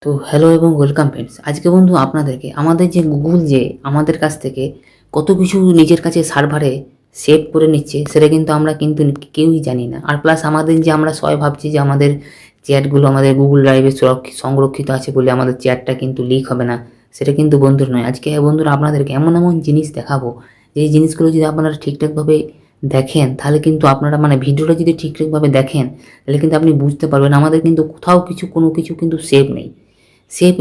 তো হ্যালো এবং welcome friends. আজকে বন্ধু আপনাদেরকে আমাদের যে গুগল যে আমাদের কাছ থেকে কত কিছু নিজের কাছে সার্ভারে সেভ করে নিচ্ছে সেটা কিন্তু আমরা কিন্তু কেউই জানি না। আর প্লাস আমাদের যে আমরা সবাই ভাবছি যে আমাদের চ্যাটগুলো আমাদের গুগল ড্রাইভে সংরক্ষিত আছে বলে আমাদের চ্যাটটা কিন্তু লিক হবে না, সেটা কিন্তু বন্ধুর নয়। আজকে বন্ধুরা আপনাদেরকে এমন এমন জিনিস দেখাবো যে এই জিনিসগুলো যদি আপনারা ঠিকঠাকভাবে দেখেন তাহলে কিন্তু আপনারা ভিডিওটা যদি ঠিকঠাকভাবে দেখেন তাহলে কিন্তু আপনি বুঝতে পারবেন আমাদের কিন্তু কোথাও কোনো কিছু কিন্তু সেভ নেই। সেভ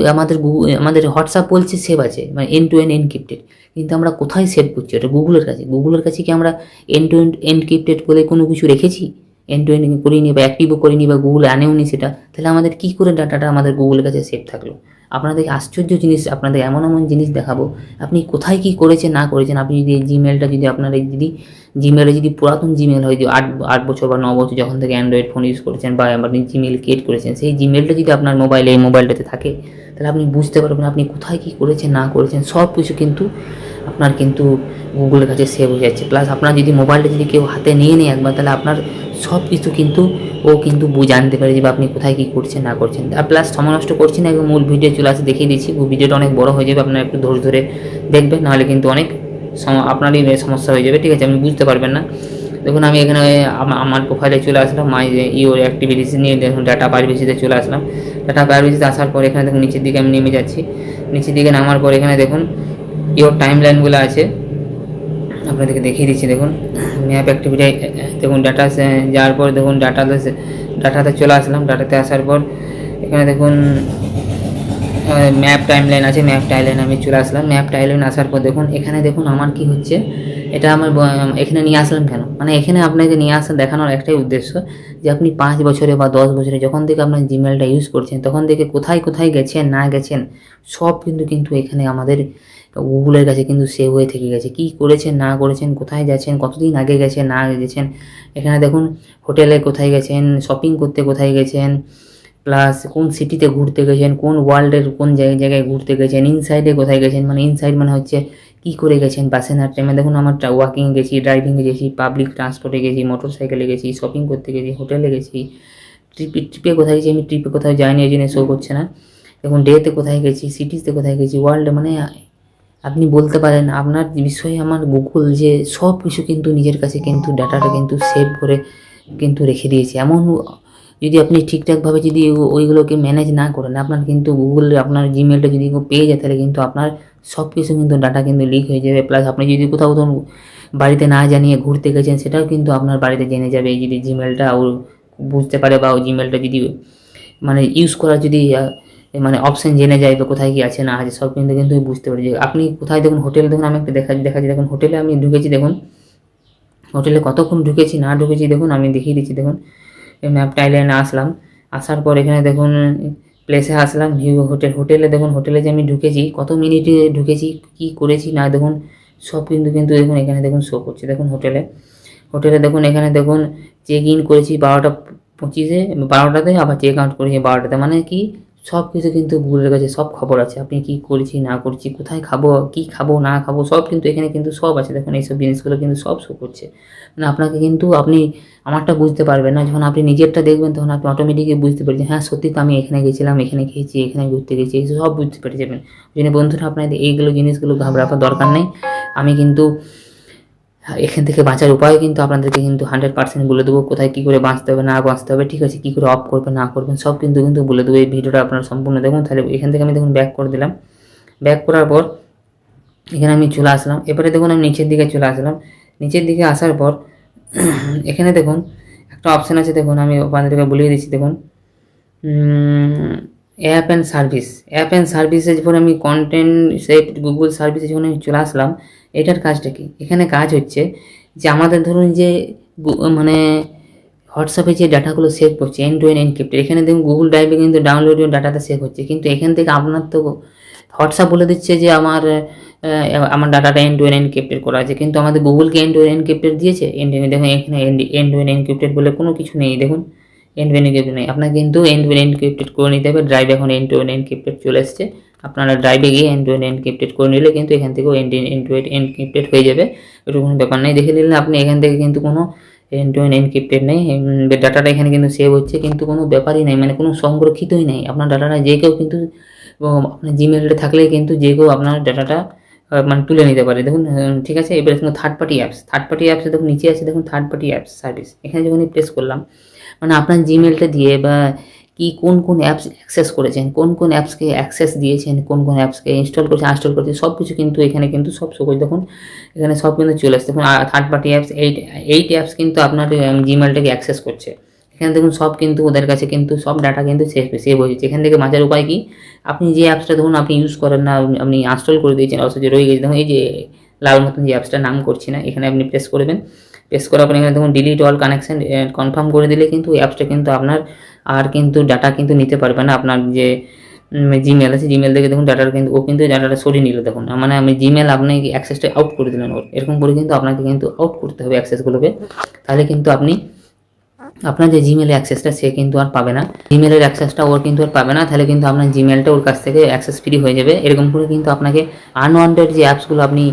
আমাদের হোয়াটসঅ্যাপ বলছে সেভ আছে, এন্ড টু এন্ড এনক্রিপ্টেড, কিন্তু আমরা কোথায় সেভ করছি? ওটা গুগলের কাছে কি আমরা এন্ড টু এন্ড এনক্রিপ্টেড বলে কোনো কিছু রেখেছি? এন্ড টু এন্ড করিনি বা অ্যাক্টিভও করিনি বা গুগল আনেওনি সেটা, তাহলে আমাদের কী করে ডাটাটা আমাদের গুগলের কাছে সেভ থাকলো? আপনাদের আশ্চর্য জিনিস, আপনাদের এমন এমন জিনিস দেখাবো আপনি কোথায় কী করেছেন না করেছেন। আপনি যদি এই জিমেলটা যদি আপনার যদি জিমেলে যদি পুরাতন জিমেল হয়, যে আট আট বছর বা 9 বছর যখন থেকে অ্যান্ড্রয়েড ফোন ইউজ করেছেন বা আপনি জিমেল ক্রিয়েট করেছেন, সেই জিমেলটা যদি আপনার এই মোবাইলটাতে থাকে তাহলে আপনি বুঝতে পারবেন আপনি কোথায় কী করেছেন না করেছেন। সব কিছু কিন্তু আপনার কিন্তু গুগলের কাছে সেভ হয়ে যাচ্ছে। প্লাস আপনার যদি মোবাইলটা যদি কেউ হাতে নিয়ে নেয় একবার, তাহলে আপনার সব কিছু কিন্তু ও কিন্তু জানতে পারে যে আপনি কোথায় কী করছেন না করছেন। আর প্লাস সময় নষ্ট করছি না, একদম মূল ভিডিও চলে আসে দেখিয়ে দিচ্ছি। ভিডিওটা অনেক বড় হয়ে যাবে, আপনারা একটু ধৈর্য ধরে দেখবেন, নাহলে কিন্তু অনেক আপনারই সমস্যা হয়ে যাবে, ঠিক আছে? আপনি বুঝতে পারবেন না। দেখুন আমি এখানে আমার প্রোফাইলে চলে আসলাম, মাই ইওর অ্যাক্টিভিটিস নিয়ে দেখুন ডাটা প্রাইভেসিতে চলে আসলাম। ডাটা প্রাইভেসিতে আসার পর এখানে দেখুন নিচের দিকে আমি নেমে যাচ্ছি। নিচের দিকে নামার পর এখানে দেখুন ইওর টাইম লাইনগুলো আছে, আপনাদেরকে দেখিয়ে দিচ্ছি। দেখুন ম্যাপ অ্যাক্টিভিটি, দেখুন ডাটা যাওয়ার পর দেখুন ডাটাতে চলে আসলাম। ডাটাতে আসার পর এখানে দেখুন ম্যাপ টাইমলাইন আছে, ম্যাপ টাইমলাইন আমি চলে আসলাম। ম্যাপ টাইমলাইন আসার পর দেখুন এখানে দেখুন আমার কি হচ্ছে, এটা আমার এখানে নিয়ে আসলাম কেন, এখানে আপনাকে নিয়ে আসা দেখানোর একটাই উদ্দেশ্য যে আপনি 5 বছরে বা 10 বছরে যখন থেকে আপনার জিমেলটা ইউজ করছেন তখন থেকে কোথায় কোথায় গেছেন না গেছেন সব কিন্তু এখানে আমাদের গুগলের কাছে কিন্তু সেভ হয়ে থেকে গেছে। কী করেছেন না করেছেন, কোথায় গেছেন, কতদিন আগে গেছেন না গেছেন। এখানে দেখুন হোটেলে কোথায় গেছেন, শপিং করতে কোথায় গেছেন, প্লাস কোন সিটিতে ঘুরতে গেছেন, কোন ওয়ার্ল্ডের কোন জায়গায় ঘুরতে গেছেন, ইনসাইডে কোথায় গেছেন, ইনসাইড হচ্ছে কী করে গেছেন বাসে না ট্রেনে। দেখুন আমার ওয়াকিংয়ে গেছি, ড্রাইভিংয়ে গেছি, পাবলিক ট্রান্সপোর্টে গেছি, মোটর সাইকেলে গেছি, শপিং করতে গেছি, হোটেলে গেছি, ট্রিপে কোথায় গেছি। আমি ট্রিপে কোথাও যাইনি, এই জন্য শো করছে না। দেখুন ডেতে কোথায় গেছি, সিটিসতে কোথায় গেছি, ওয়ার্ল্ডে, আপনি বলতে পারেন আপনার বিষয়ে আমার গুগল যে সব কিছু কিন্তু নিজের কাছে কিন্তু ডাটাটা কিন্তু সেভ করে কিন্তু রেখে দিয়েছে। এমন যদি আপনি ঠিকঠাকভাবে যদি ওইগুলোকে ম্যানেজ না করেন, আপনার কিন্তু গুগলে আপনার জিমেলটা যদি পেয়ে যায় তাহলে কিন্তু আপনার সব কিছু কিন্তু ডাটা কিন্তু লিক হয়ে যাবে। প্লাস আপনি যদি কোথাও বাড়িতে না জানিয়ে ঘুরতে গেছেন সেটাও কিন্তু আপনার বাড়িতে জেনে যাবে, এই যদি জিমেলটা ও বুঝতে পারে বা ওই জিমেলটা যদি ইউজ করার যদি অপশান জেনে যায় বা কোথায় কি আছে না আছে সব কিন্তু বুঝতে পারি। যে আপনি কোথায় দেখুন হোটেলে, দেখুন আমি একটা দেখাচ্ছি। দেখুন হোটেলে আমি ঢুকেছি, দেখুন হোটেলে কতক্ষণ ঢুকেছি না ঢুকেছি দেখুন আমি দেখিয়ে দিচ্ছি। দেখুন ম্যাপ টাইমলাইনে আসলাম, আসার পর এখানে দেখুন প্লেসে আসলাম, হোটেলে দেখুন হোটেলে যে আমি ঢুকেছি কত মিনিটে ঢুকেছি কী করেছি না দেখুন সব কিন্তু দেখুন এখানে দেখুন শো করছে। দেখুন হোটেলে দেখুন এখানে দেখুন চেক ইন করেছি 12:25-এ, 12টাতে, আবার চেক আউট করেছি 12টাতে। কি সব কিছু কিন্তু গুগলের কাছে সব খবর আছে, আপনি কী করেছি না করছি, কোথায় খাবো, কী খাবো না খাবো সব কিন্তু এখানে কিন্তু সব আছে। দেখুন এইসব জিনিসগুলো কিন্তু সব শো করছে। আপনাকে কিন্তু আপনি আমারটা বুঝতে পারবেন না, যখন আপনি নিজেরটা দেখবেন তখন আপনি অটোমেটিকলি বুঝতে পারছেন হ্যাঁ সত্যি তো আমি এখানে গেছিলাম, এখানে খেয়েছি, এখানে ঘুরতে গেছি, এই সব বুঝতে পেরে যাবেন। ওই জন্য বন্ধুরা আপনাদের এইগুলো জিনিসগুলো ঘাবড়াবার দরকার নেই। আমি কিন্তু এখান থেকে বাঁচার উপায় কিন্তু আপনাদেরকে কিন্তু 100% বলে দেবো, কোথায় কী করে বাঁচতে হবে না বাঁচতে হবে, ঠিক আছে? কী করে অফ করবেন না করবেন সব কিন্তু বলে দেবো। এই ভিডিওটা আপনারা সম্পূর্ণ দেখুন। তাহলে এখান থেকে আমি দেখুন ব্যাক করে দিলাম। ব্যাক করার পর এখানে আমি চলে আসলাম। এবারে দেখুন আমি নিচের দিকে চলে আসলাম। নিচের দিকে আসার পর এখানে দেখুন একটা অপশান আছে, দেখুন আমি আপনাদেরকে বলিয়ে দিচ্ছি। দেখুন অ্যাপ অ্যান্ড সার্ভিসে যখন আমি কন্টেন্ট সেভ গুগল সার্ভিসে যখন আমি চলে আসলাম, এটার কাজটা কি? এখানে কাজ হচ্ছে যে আমাদের ধরুন যে হোয়াটসঅ্যাপে যে ডাটাগুলো সেভ করছে এন্ড টু এন্ড এনক্রিপ্টেড, এখানে দেখুন গুগল ড্রাইভে কিন্তু ডাউনলোড ডাটাটা সেভ হচ্ছে, কিন্তু এখান থেকে আপনার তো হোয়াটসঅ্যাপ বলে দিচ্ছে যে আমার ডাটাটা এন্ড টু এন্ড এনক্রিপ্টেড করা আছে, কিন্তু আমাদের গুগলকে এন্ড টু এন্ড এনক্রিপ্টেড দিয়েছে। দেখুন এখানে এন্ড টু এন্ড এনক্রিপ্টেড বলে কোনো কিছু নেই। দেখুন এন্ড টু এন্ড এনক্রিপ্টেড নেই, আপনাকে কিন্তু এন্ড টু এন্ড এনক্রিপ্টেড করে নিতে হবে। ড্রাইভ এখন এন্ড টু এন্ড এনক্রিপ্টেড চলে এসছে, আপনারা ড্রাইভে গিয়ে এন্ড টু এন্ড এনক্রিপ্টেড করে নিলে কিন্তু এখান থেকেও এন্ড টু এন্ড এনক্রিপ্টেড হয়ে যাবে। এটা কোনো ব্যাপার নেই, দেখে নিলে আপনি এখান থেকে কিন্তু কোনো এন্ড টু এন্ড এনক্রিপ্টেড নেই, ডাটাটা এখানে কিন্তু সেভ হচ্ছে, কিন্তু কোনো ব্যাপারই নেই, মানে কোনো সংরক্ষিতই নেই আপনার ডাটাটা। যে কেউ কিন্তু আপনার জিমেলটা থাকলে কিন্তু যে কেউ আপনার ডাটাটা মানে তুলে নিতে পারে। দেখুন ঠিক আছে। এবারে দেখুন থার্ড পার্টি অ্যাপসে দেখুন নিচে আছে দেখুন থার্ড পার্টি অ্যাপস সার্ভিস, এখানে যখন প্রেস করলাম মানে আপনার জিমেলটা দিয়ে বা কি কোন কোন অ্যাপস অ্যাক্সেস করেছেন, কোন কোন অ্যাপসকে অ্যাক্সেস দিয়েছেন, কোন কোন অ্যাপসকে ইনস্টল করেছেন, আনস্টল করেছেন, সব কিছু কিন্তু এখানে কিন্তু সব শো করে। দেখুন এখানে সব কিন্তু চলে আসছে। দেখুন third party apps eight apps কিন্তু আপনার জিমেলটাকে অ্যাক্সেস করছে। এখানে দেখুন সব কিন্তু ওদের কাছে কিন্তু সব ডাটা কিন্তু সেভ হয়েছে। এখান থেকে বাঁচার উপায় কি, আপনি যে অ্যাপসটা ধরুন আপনি ইউজ করেন না, আপনি আনস্টল করে দিয়েছেন, অথচ রয়ে গেছে, দেখুন এই যে লাল মতন যে অ্যাপসটার নাম করছি না, এখানে আপনি প্রেস করবেন। প্রেস করার পরে এখানে দেখুন ডিলিট অল কানেকশন কনফার্ম করে দিলে কিন্তু অ্যাপসটা কিন্তু আপনার আর কিন্তু ডাটা কিন্তু নিতে পারবে না। আপনার যে জিমেল আছে, জিমেল থেকে দেখুন ডাটাটা কিন্তু ও কিন্তু ডাটাটা সরিয়ে নিল। দেখুন মানে আমি জিমেল আপনাকে অ্যাক্সেসটা আউট করে দিলেন ওর, এরকম করে কিন্তু আপনাকে কিন্তু আউট করতে হবে অ্যাক্সেসগুলোকে। তাহলে কিন্তু আপনি আপনার যে জিমেলের অ্যাক্সেসটা সে কিন্তু আর পাবে না, জিমেলের অ্যাক্সেসটা ওর কিন্তু আর পাবে না। তাহলে কিন্তু আপনার জিমেলটা ওর কাছ থেকে অ্যাক্সেস ফ্রি হয়ে যাবে। এরকম করে কিন্তু আপনাকে আনওয়ান্টেড যে অ্যাপসগুলো আপনি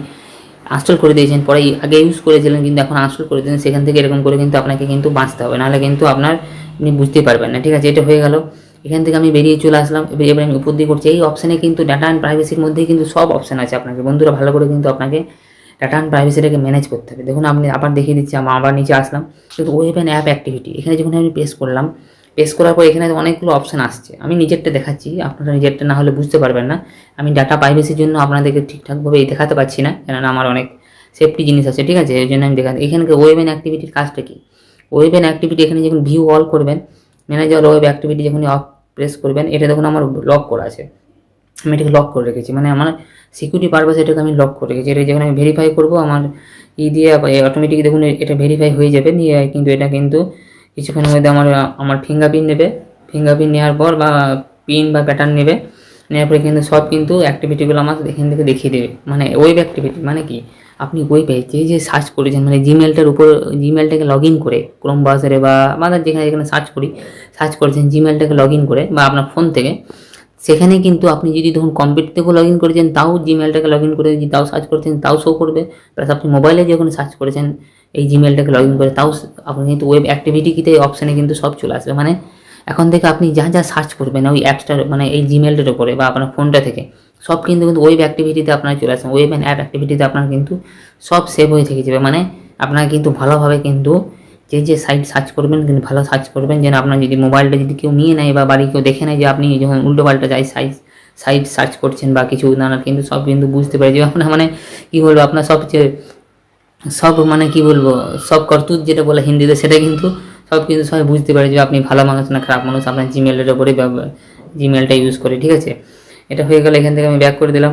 আনস্টল করে দিয়েছেন, পরে আগে ইউজ করেছিলেন কিন্তু এখন আনস্টল করে দিয়েছেন, সেখান থেকে এরকম করে কিন্তু আপনাকে কিন্তু বাঁচতে হবে, নাহলে কিন্তু আপনার আপনি বুঝতে পারবেন না। ঠিক আছে, এটা হয়ে গেল। এখান থেকে আমি বেরিয়ে চলে আসলাম। এবার আমি উপর দিয়ে করছি, এই অপশানে কিন্তু ডাটা অ্যান্ড প্রাইভেসির মধ্যেই কিন্তু সব অপশান আছে। আপনাকে বন্ধুরা ভালো করে কিন্তু আপনাকে ডাটা অ্যান্ড প্রাইভেসিটাকে ম্যানেজ করতে হবে। দেখুন আপনি আবার দেখিয়ে দিচ্ছি, আমি আবার নিচে আসলাম, কিন্তু ওয়েব অ্যান্ড অ্যাপ অ্যাক্টিভিটি এখানে যখন আমি প্রেস করলাম, প্রেস করার পর এখানে অনেকগুলো অপশান আসছে। আমি নিজেরটা দেখাচ্ছি, আপনারা নিজেরটা না হলে বুঝতে পারবেন না। আমি ডাটা প্রাইভেসির জন্য আপনাদেরকে ঠিকঠাকভাবে দেখাতে পারছি না, কেননা আমার অনেক সেফটি জিনিস আছে। ঠিক আছে, এই জন্য আমি দেখাচ্ছি। এখানে ওয়েব অ্যান্ড অ্যাক্টিভিটির কাজটা কি, ওয়েব অ্যান্ড অ্যাক্টিভিটি এখানে যখন ভিউ অল করবেন, ম্যানেজার ওয়েব অ্যাক্টিভিটি যখন অফ প্রেস করবেন, এটা দেখুন আমার লক করা আছে, আমি এটাকে লক করে রেখেছি, মানে আমার সিকিউরিটি পারপাসে এটাকে আমি লক করে রেখেছি। এটা যখন আমি ভেরিফাই করবো আমার দিয়ে অটোমেটিক দেখুন এটা ভেরিফাই হয়ে যাবে। নিয়ে কিন্তু এটা কিন্তু কিছুক্ষণের মধ্যে আমার ফিঙ্গারপ্রিন্ট নেবে, ফিঙ্গারপ্রিন্ট নেওয়ার পর বা পিন বা প্যাটার্ন নেবে, নেওয়ার পরে কিন্তু সব কিন্তু অ্যাক্টিভিটিগুলো আমার এখান থেকে দেখিয়ে দেবে। মানে ওয়েব অ্যাক্টিভিটি মানে কি, আপনি ওয়েবে যে সার্চ করেছেন, মানে জিমেলটার উপর জিমেলটাকে লগ ইন করে ক্রোম ব্রাউজারে বা আমাদের যেখানে সার্চ করেছেন জিমেলটাকে লগ ইন করে বা আপনার ফোন থেকে, সেখানে কিন্তু আপনি যদি ধরুন কম্পিউটার থেকেও লগ ইন করেছেন তাও জিমেলটাকে লগ ইন করে যদি তাও সার্চ করেছেন তাও শো করবে। প্লাস আপনি মোবাইলে যখন সার্চ করেছেন এই জিমেলটাকে লগ ইন করে তাও আপনি কিন্তু ওয়েব অ্যাক্টিভিটিতে অপশানে কিন্তু সব চলে আসবে। মানে এখন থেকে আপনি যা যা সার্চ করবেন ওই অ্যাপসটার মানে এই জিমেলটার উপরে বা আপনার ফোনটা থেকে সব কিন্তু ওয়েব অ্যাক্টিভিটিতে আপনার চলে আসবে। ওয়েব অ্যান্ড অ্যাপ অ্যাক্টিভিটিতে আপনার কিন্তু সব সেভ হয়ে থেকে যাবে। মানে আপনার কিন্তু ভালোভাবে কিন্তু যে সাইট সার্চ করবেন কিন্তু ভালো সার্চ করবেন, যেন আপনার যদি মোবাইলটা যদি কেউ নিয়ে নেয় বা বাড়ি কেউ দেখে নেয় যে আপনি যখন উল্টোপাল্টা যায় সাইট সার্চ করছেন বা কিছু নানা, কিন্তু সব কিন্তু বুঝতে পারে যে আপনার মানে কী বলবো, আপনার সব মানে কী বলবো সব করতুত যেটা বলে হিন্দিতে, সেটা কিন্তু সব কিন্তু সবাই বুঝতে পারে যে আপনি ভালো মানুষ না খারাপ মানুষ আপনার জিমেলের ওপরে জিমেলটা ইউজ করে। ঠিক আছে, এটা হয়ে গেলে এখান থেকে আমি ব্যাক করে দিলাম,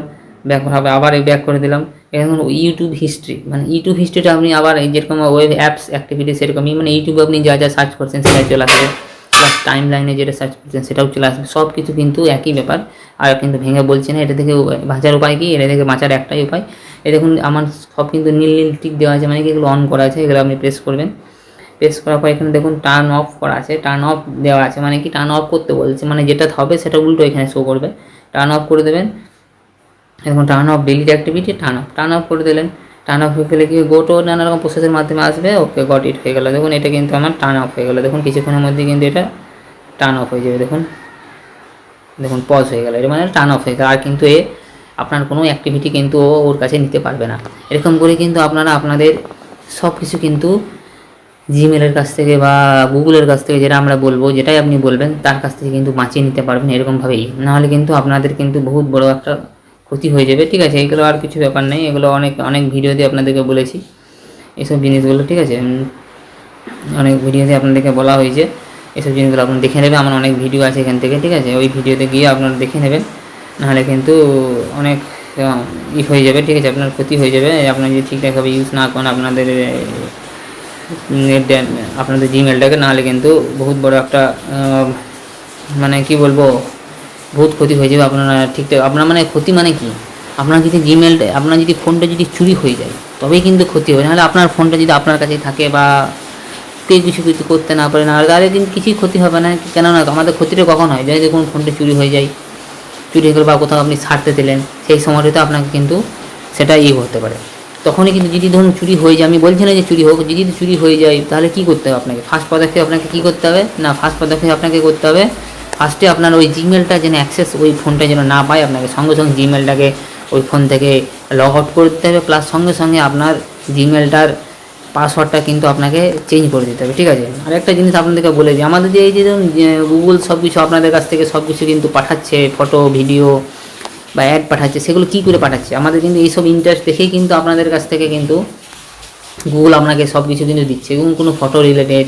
ব্যাক হবে আবার এই ব্যাক করে দিলাম। এখন ইউটিউব হিস্ট্রি, মানে ইউটিউব হিস্ট্রিটা আপনি আবার যেরকম ওয়েব অ্যাপস অ্যাক্টিভিটি সেরকমই, মানে ইউটিউবে আপনি যা যা সার্চ করছেন সেটা চলে আসবে, প্লাস টাইম লাইনে যেটা সার্চ করছেন সেটাও চলে আসবে। সব কিছু কিন্তু একই ব্যাপার, আর কিন্তু ভেঙে বলছে না। এটা থেকে বাঁচার উপায় কি, এটা থেকে বাঁচার একটাই উপায়, এই দেখুন আমার সব কিন্তু নীল টিক দেওয়া আছে, মানে কি এগুলো অন করা আছে, এগুলো আপনি প্রেস করবেন। প্রেস করার পর এখানে দেখুন টার্ন অফ করা আছে, টার্ন অফ দেওয়া আছে, মানে কি টার্ন অফ করতে বলছে, মানে যেটা হবে সেটা উল্টো এখানে শো করবে। টার্ন অফ করে দেবেন। এখন turn off delete activity turn off করে দিলেন। টার্ন অফ হয়ে গেলে কি গোটো নানা রকম প্রসেসের মাধ্যমে আসবে। ওকে গট ইট হয়ে গেলো। দেখুন এটা কিন্তু আমার টার্ন অফ হয়ে গেলো। দেখুন কিছুক্ষণের মধ্যে কিন্তু এটা টার্ন অফ হয়ে যাবে। দেখুন পজ হয়ে গেলো, এটা মানে টার্ন অফ হয়ে গেলো। আর কিন্তু আপনার কোনো অ্যাক্টিভিটি কিন্তু ওর কাছে নিতে পারবে না। এরকম করে কিন্তু আপনারা আপনাদের সব কিছু কিন্তু জিমেলের কাছ থেকে বা গুগলের কাছ থেকে যেটা আমরা বলবো, যেটাই আপনি বলবেন তার কাছ থেকে কিন্তু বাঁচিয়ে নিতে পারবেন এরকমভাবেই। নাহলে কিন্তু আপনাদের কিন্তু বহুত বড় একটা ক্ষতি হয়ে যাবে। ঠিক আছে, এগুলো আর কিছু ব্যাপার নেই, এগুলো অনেক ভিডিওতে আপনাদেরকে বলেছি এইসব জিনিসগুলো। ঠিক আছে, অনেক ভিডিওতে আপনাদেরকে বলা হয়েছে এইসব জিনিসগুলো, আপনারা দেখে নেবেন। আমার অনেক ভিডিও আছে এখান থেকে। ঠিক আছে, ওই ভিডিওতে গিয়ে আপনারা দেখে নেবেন, নাহলে কিন্তু অনেক হয়ে যাবে। ঠিক আছে, আপনার ক্ষতি হয়ে যাবে। আপনারা যদি ঠিকঠাকভাবে ইউজ না করেন আপনাদের জিমেলটাকে, নাহলে কিন্তু বহুত বড় একটা মানে কি বলবো বহুত ক্ষতি হয়ে যাবে। আপনারা ঠিকঠাক আপনার মানে ক্ষতি মানে কি, আপনার যদি আপনার যদি ফোনটা যদি চুরি হয়ে যায় তবেই কিন্তু ক্ষতি হবে, নাহলে আপনার ফোনটা যদি আপনার কাছে থাকে বা কেউ কিছু করতে না পারে, না তাহলে কিন্তু কিছুই ক্ষতি হবে না। কেননা আমাদের ক্ষতিটা কখন হয়, যদি দেখুন ফোনটা চুরি হয়ে যায়, চুরি হয়ে গেল বা কোথাও আপনি ছাড়তে দিলেন, সেই সময়টাতে আপনাকে কিন্তু সেটা হতে পারে। তখনই কিন্তু যদি ধরুন চুরি হয়ে যায়, আমি বলছি না যে চুরি হোক, যদি চুরি হয়ে যায় তাহলে কী করতে হবে আপনাকে? ফার্স্ট পদক্ষেপ আপনাকে কী করতে হবে না, ফার্স্ট পদক্ষেপ আপনাকে করতে হবে ফার্স্টে আপনার ওই জিমেলটা যেন অ্যাক্সেস ওই ফোনটা যেন না পায়, আপনাকে সঙ্গে সঙ্গে জিমেলটাকে ওই ফোন থেকে লগ আউট করে দিতে হবে, প্লাস সঙ্গে সঙ্গে আপনার জিমেলটার পাসওয়ার্ডটা কিন্তু আপনাকে চেঞ্জ করে দিতে হবে, ঠিক আছে? আর একটা জিনিস আপনাদেরকে বলে দিই, আমাদের যে এই যে গুগল সব কিছু আপনাদের কাছ থেকে সব কিছু কিন্তু পাঠাচ্ছে, ফটো ভিডিও বা অ্যাড পাঠাচ্ছে, সেগুলো কী করে পাঠাচ্ছে? আমাদের কিন্তু এইসব ইন্টারেস্ট দেখেই কিন্তু আপনাদের কাছ থেকে কিন্তু গুগল আপনাকে সব কিছু কিন্তু দিচ্ছে, এবং কোনো ফটো রিলেটেড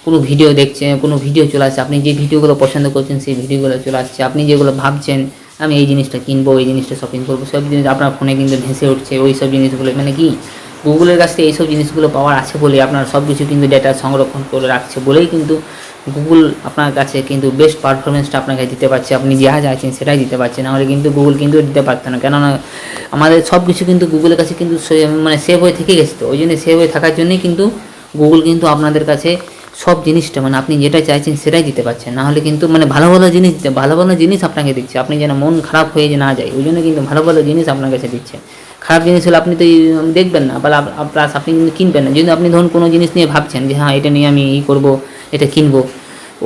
কোনো ভিডিও দেখছে, কোনো ভিডিও চলে আসছে, আপনি যে ভিডিওগুলো পছন্দ করছেন সেই ভিডিওগুলো চলে আসছে, আপনি যেগুলো ভাবছেন আমি এই জিনিসটা কিনবো, এই জিনিসটা শপিং করবো, সব জিনিস আপনার ফোনে কিন্তু ভেসে উঠছে, ওই সব জিনিসগুলো মানে কি গুগলের কাছ থেকে এইসব জিনিসগুলো পাওয়ার আছে বলে আপনার সব কিছু কিন্তু ডেটা সংরক্ষণ করে রাখছে বলেই কিন্তু গুগল আপনার কাছে কিন্তু বেস্ট পারফরমেন্সটা আপনাকে দিতে পারছে, আপনি যা চাইছেন সেটাই দিতে পারছেন, নাহলে কিন্তু গুগল কিন্তু দিতে পারত না, কেননা আমাদের সব কিছু কিন্তু গুগলের কাছে কিন্তু মানে সেভ হয়ে থেকে গেছে, তো ওই জন্য সেভ হয়ে থাকার জন্যই কিন্তু গুগল কিন্তু আপনাদের কাছে সব জিনিসটা মানে আপনি যেটা চাইছেন সেটাই দিতে পারছেন, নাহলে কিন্তু মানে ভালো ভালো জিনিস ভালো ভালো জিনিস আপনাকে দিচ্ছে, আপনি যেন মন খারাপ হয়ে যে না যায়, ওই জন্য কিন্তু ভালো ভালো জিনিস আপনার কাছে দিচ্ছে। খারাপ জিনিস হলে আপনি তো দেখবেন না, প্লাস আপনি কিন্তু কিনবেন না। যদি আপনি ধরুন কোনো জিনিস নিয়ে ভাবছেন যে হ্যাঁ এটা নিয়ে আমি এই করবো, এটা কিনবো,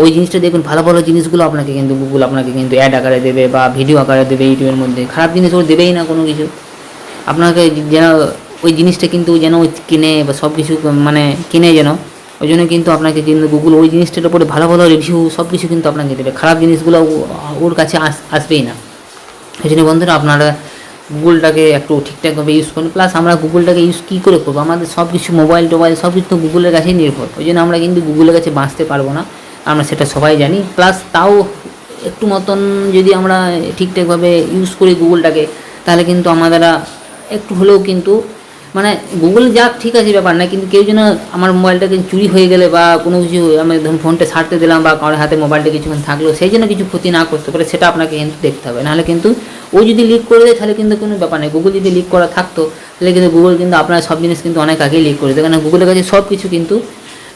ওই জিনিসটা দেখুন ভালো ভালো জিনিসগুলো আপনাকে কিন্তু গুগল আপনাকে কিন্তু অ্যাড আকারে দেবে বা ভিডিও আকারে দেবে ইউটিউবের মধ্যে, খারাপ জিনিস ওর দেবেই না কোনো কিছু আপনাকে, যেন ওই জিনিসটা কিন্তু যেন কিনে বা সব কিছু মানে কিনে যেন, ওই জন্য কিন্তু আপনাকে কিন্তু গুগল ওই জিনিসটার উপরে ভালো ভালো রিভিউ সব কিছু কিন্তু আপনাকে দেবে, খারাপ জিনিসগুলো ওর কাছে আসবেই না। এই জন্য বন্ধুরা আপনারা গুগলটাকে একটু ঠিকঠাকভাবে ইউজ করুন, প্লাস আমরা গুগলটাকে ইউজ কী করে করবো, আমাদের সব কিছু মোবাইল টোবাইল সব কিছু তো গুগলের কাছেই নির্ভর, ওই জন্য আমরা কিন্তু গুগলের কাছে বাঁচতে পারবো না, আমরা সেটা সবাই জানি। প্লাস তাও একটু মতন যদি আমরা ঠিকঠাকভাবে ইউজ করি গুগলটাকে, তাহলে কিন্তু আমাদের একটু হলেও কিন্তু মানে গুগল যাক ঠিক আছে ব্যাপার না, কিন্তু কেউ যেন আমার মোবাইলটাকে চুরি হয়ে গেলে বা কোনো কিছু আমি ধরুন ফোনটা ছাড়তে দিলাম বা কারোর হাতে মোবাইলটা কিছুক্ষণ থাকলো, সেই জন্য কিছু ক্ষতি না করতে পারে সেটা আপনাকে কিন্তু দেখতে হবে, নাহলে কিন্তু ও যদি লিক করে দেয় তাহলে কিন্তু কোনো ব্যাপার নেই, গুগল যদি লিক করা থাকতো তাহলে কিন্তু গুগল কিন্তু আপনার সব জিনিস কিন্তু অনেক আগেই লিক করে দেয়, কারণ গুগলের কাছে সব কিছু কিন্তু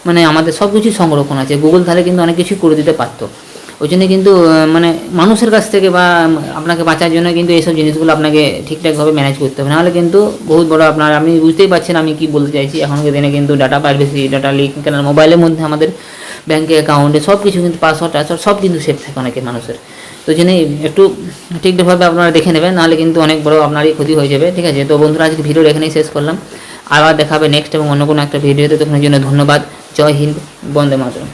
মানে আমাদের সব কিছু সংরক্ষণ আছে, গুগল তাহলে কিন্তু অনেক কিছু করে দিতে পারতো। ওই জন্য কিন্তু মানে মানুষের কাছ থেকে বা আপনাকে বাঁচার জন্য কিন্তু এইসব জিনিসগুলো আপনাকে ঠিকঠাকভাবে ম্যানেজ করতে হবে, নাহলে কিন্তু বহুত বড় আপনার আপনি বুঝতেই পারছেন আমি কি বলতে চাইছি। এখনকার দিনে কিন্তু ডাটা প্রাইভেসি, ডাটা লিক, কেন মোবাইলের মধ্যে আমাদের ব্যাঙ্কে অ্যাকাউন্টে সব কিছু কিন্তু পাসওয়ার্ড টাসওয়ার্ড সব কিন্তু সেভ থাকে অনেকের মানুষের, তো জন্য একটু ঠিকঠাকভাবে আপনারা দেখে নেবেন, নাহলে কিন্তু অনেক বড় আপনারই ক্ষতি হয়ে যাবে, ঠিক আছে? তো বন্ধুরা আজকে ভিডিওটা এখানেই শেষ করলাম, আবার দেখাবে নেক্সট এবং অন্য কোনো একটা ভিডিওতে, তখন জন্য ধন্যবাদ। জয় হিন্দ, বন্দে মাতরম।